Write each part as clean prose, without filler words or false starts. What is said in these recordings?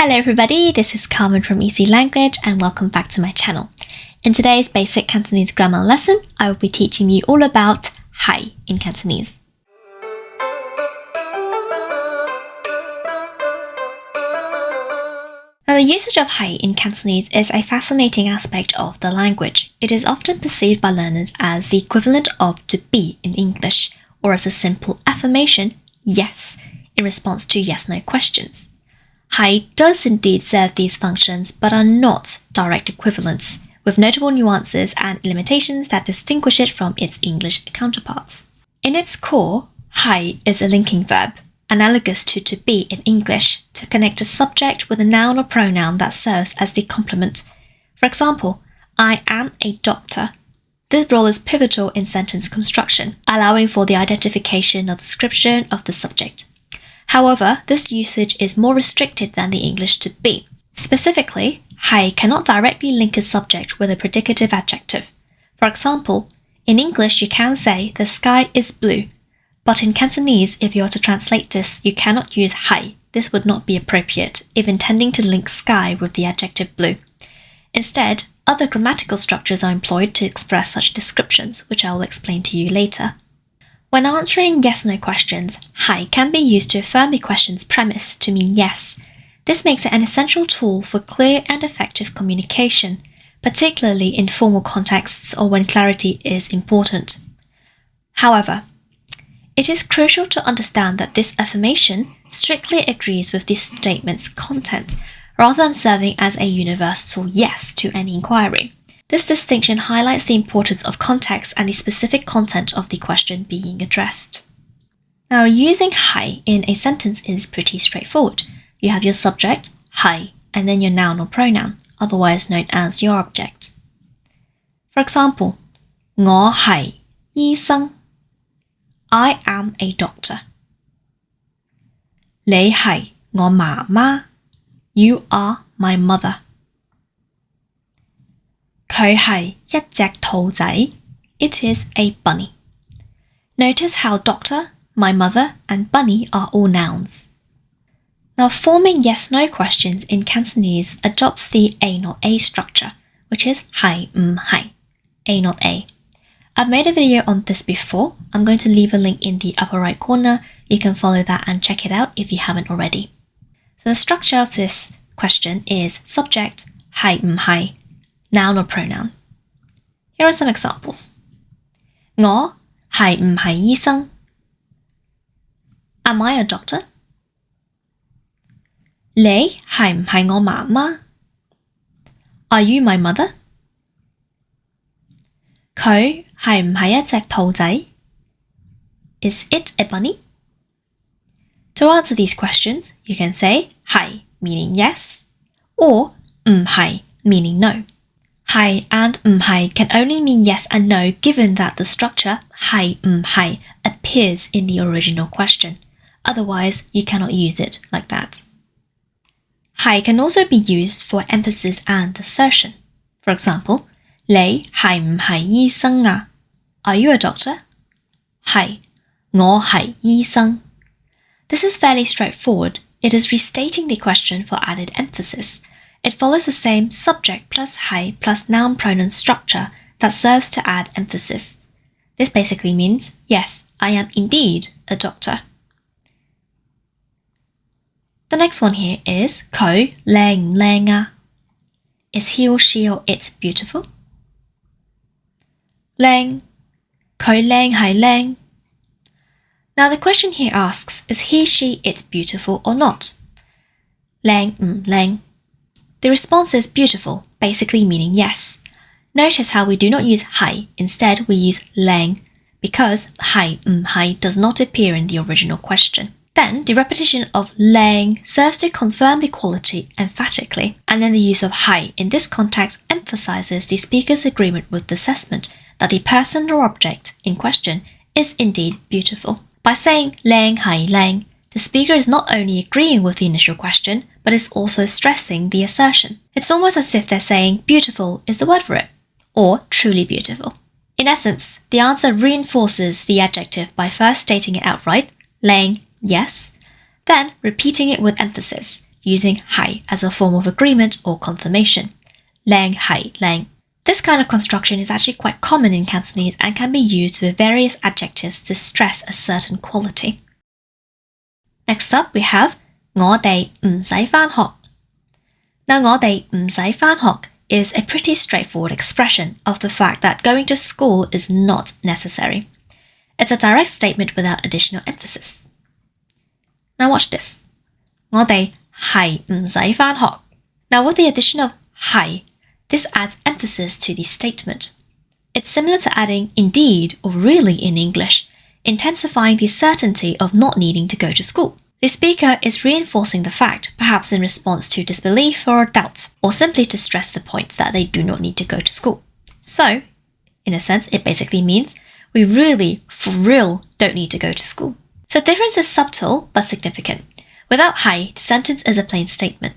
Hello everybody, this is Carmen from Easy Language and welcome back to my channel. In today's Basic Cantonese grammar lesson, I will be teaching you all about hai in Cantonese. Now, the usage of hai in Cantonese is a fascinating aspect of the language. It is often perceived by learners as the equivalent of to be in English, or as a simple affirmation, yes, in response to yes-no questions. Hai does indeed serve these functions, but are not direct equivalents, with notable nuances and limitations that distinguish it from its English counterparts. In its core, hai is a linking verb, analogous to be in English, to connect a subject with a noun or pronoun that serves as the complement. For example, I am a doctor. This role is pivotal in sentence construction, allowing for the identification or description of the subject. However, this usage is more restricted than the English to be. Specifically, hai cannot directly link a subject with a predicative adjective. For example, in English you can say the sky is blue, but in Cantonese, if you are to translate this, you cannot use hai. This would not be appropriate if intending to link sky with the adjective blue. Instead, other grammatical structures are employed to express such descriptions, which I will explain to you later. When answering yes-no questions, hai can be used to affirm the question's premise to mean yes. This makes it an essential tool for clear and effective communication, particularly in formal contexts or when clarity is important. However, it is crucial to understand that this affirmation strictly agrees with the statement's content, rather than serving as a universal yes to any inquiry. This distinction highlights the importance of context and the specific content of the question being addressed. Now, using hai in a sentence is pretty straightforward. You have your subject, hai, and then your noun or pronoun, otherwise known as your object. For example, 我係醫生. I am a doctor. 你係我媽媽. You are my mother. 佢係一隻兔仔. It is a bunny. Notice how doctor, my mother, and bunny are all nouns. Now, forming yes-no questions in Cantonese adopts the A not A structure, which is hai hai, A not A. I've made a video on this before. I'm going to leave a link in the upper right corner. You can follow that and check it out if you haven't already. So the structure of this question is subject, hai hai, noun or pronoun. Here are some examples. 我係唔係醫生? Am I a doctor? 你係唔係我媽媽? Are you my mother? 佢係唔係一隻兔仔? Is it a bunny? To answer these questions, you can say 係 meaning yes, or 唔係 meaning no. Hai and 唔係 can only mean yes and no given that the structure hai hai appears in the original question. Otherwise, you cannot use it like that. Hai can also be used for emphasis and assertion. For example, 你係唔係醫生啊? Are you a doctor? 係，我係醫生. This is fairly straightforward. It is restating the question for added emphasis. It follows the same subject plus hai plus noun pronoun structure that serves to add emphasis. This basically means, yes, I am indeed a doctor. The next one here is 佢靚唔靚啊? Is he or she or it beautiful? 靚，佢靚係靚. Now the question here asks, is he, she, it beautiful or not? 靚唔靚? The response is beautiful, basically meaning yes. Notice how we do not use hai, instead we use靚, because hai does not appear in the original question. Then the repetition of靚serves to confirm the quality emphatically, and then the use of hai in this context emphasizes the speaker's agreement with the assessment that the person or object in question is indeed beautiful. By saying靚係靚, the speaker is not only agreeing with the initial question, but is also stressing the assertion. It's almost as if they're saying beautiful is the word for it, or truly beautiful. In essence, the answer reinforces the adjective by first stating it outright,靚, yes, then repeating it with emphasis, using hai as a form of agreement or confirmation. 靚係靚. This kind of construction is actually quite common in Cantonese and can be used with various adjectives to stress a certain quality. Next up, we have 我哋唔使返學. Now, 我哋唔使返學 is a pretty straightforward expression of the fact that going to school is not necessary. It's a direct statement without additional emphasis. Now watch this. 我哋係唔使返學. Now with the addition of 係, this adds emphasis to the statement. It's similar to adding indeed or really in English, intensifying the certainty of not needing to go to school. The speaker is reinforcing the fact, perhaps in response to disbelief or doubt, or simply to stress the point that they do not need to go to school. So, in a sense, it basically means we really, for real, don't need to go to school. So the difference is subtle but significant. Without hai, the sentence is a plain statement.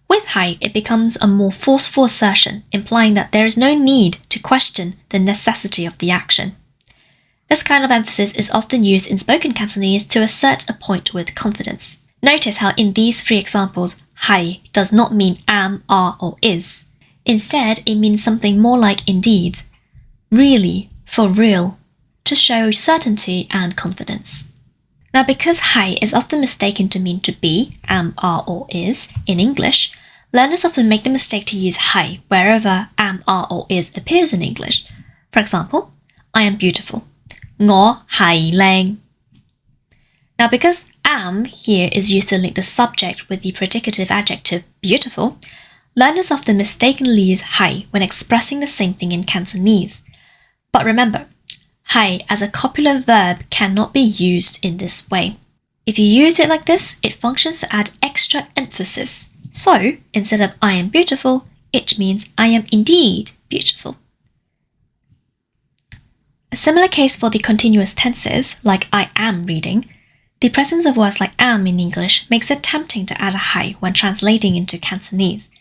With hai, it becomes a more forceful assertion, implying that there is no need to question the necessity of the action. This kind of emphasis is often used in spoken Cantonese to assert a point with confidence. Notice how in these three examples, hai does not mean am, are, or is. Instead, it means something more like indeed, really, for real, to show certainty and confidence. Now, because hai is often mistaken to mean to be, am, are, or is, in English, learners often make the mistake to use hai wherever am, are, or is appears in English. For example, I am beautiful. 我係靚. Now, because am here is used to link the subject with the predicative adjective beautiful, learners often mistakenly use hai when expressing the same thing in Cantonese. But remember, hai as a copular verb cannot be used in this way. If you use it like this, it functions to add extra emphasis. So, instead of I am beautiful, it means I am indeed beautiful. A similar case for the continuous tenses, like I am reading, the presence of words like am in English makes it tempting to add a hai when translating into Cantonese.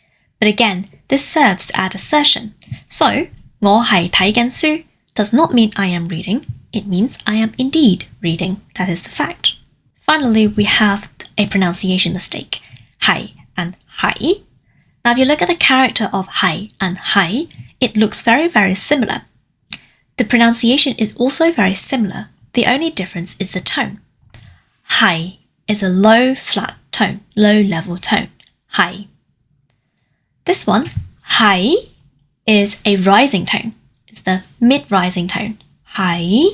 But again, this serves to add assertion. So, 我係睇緊書 does not mean I am reading, it means I am indeed reading. That is the fact. Finally, we have a pronunciation mistake, hai and hai. Now, if you look at the character of hai and hai, it looks very, very similar. The pronunciation is also very similar. The only difference is the tone. Hai is a low, flat tone, low level tone. Hai. This one, hai, is a rising tone. It's the mid-rising tone. Hai.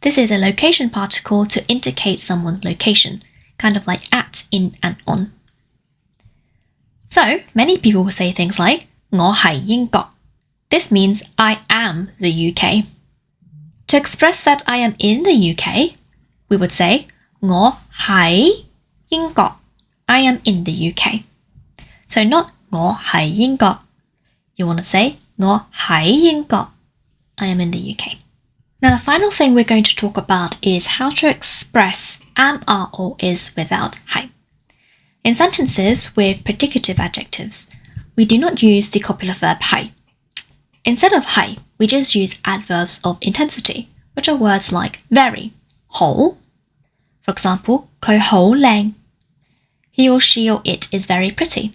This is a location particle to indicate someone's location, kind of like at, in, and on. So, many people will say things like 我係英國. This means I am the UK. To express that I am in the UK, we would say 我喺英國. I am in the UK. So not 我喺英國. You want to say 我喺英國. I am in the UK. Now, the final thing we're going to talk about is how to express am, are, or is without hai. In sentences with predicative adjectives, we do not use the copular verb hai. Instead of hai, we just use adverbs of intensity, which are words like very, 好. For example, 佢好靚. He or she or it is very pretty.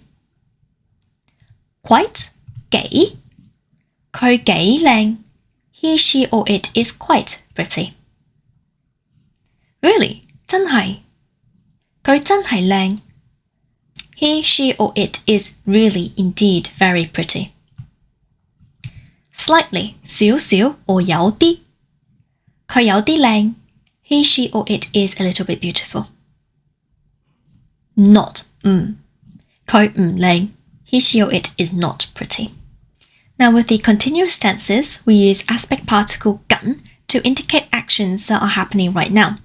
Quite, 幾. 佢幾靚. He, she, or it is quite pretty. Really, 真係. 佢真係靚. He, she, or it is really indeed very pretty. Slightly, 少少 or 有啲. 佢有啲靚. He, she, or it is a little bit beautiful. Not, 佢唔靚. He, she, or it is not pretty. Now, with the continuous tenses, we use aspect particle 緊 to indicate actions that are happening right now.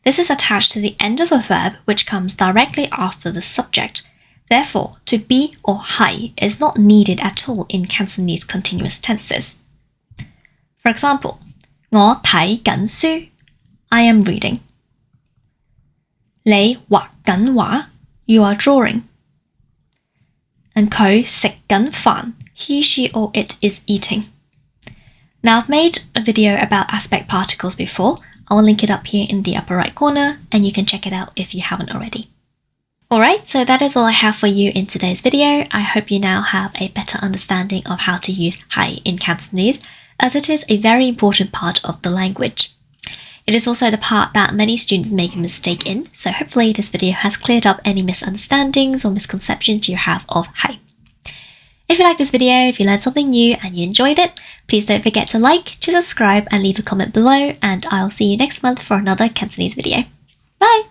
This is attached to the end of a verb which comes directly after the subject. Therefore, to be or hai is not needed at all in Cantonese continuous tenses. For example, 我睇緊書. I am reading. 你畫緊畫. You are drawing. And 佢食緊飯. He, she, or it is eating. Now, I've made a video about aspect particles before. I'll link it up here in the upper right corner, and you can check it out if you haven't already. Alright, so that is all I have for you in today's video. I hope you now have a better understanding of how to use hai in Cantonese, as it is a very important part of the language. It is also the part that many students make a mistake in, so hopefully this video has cleared up any misunderstandings or misconceptions you have of hai. If you liked this video, if you learned something new and you enjoyed it, please don't forget to like, to subscribe and leave a comment below, and I'll see you next month for another Cantonese video. Bye!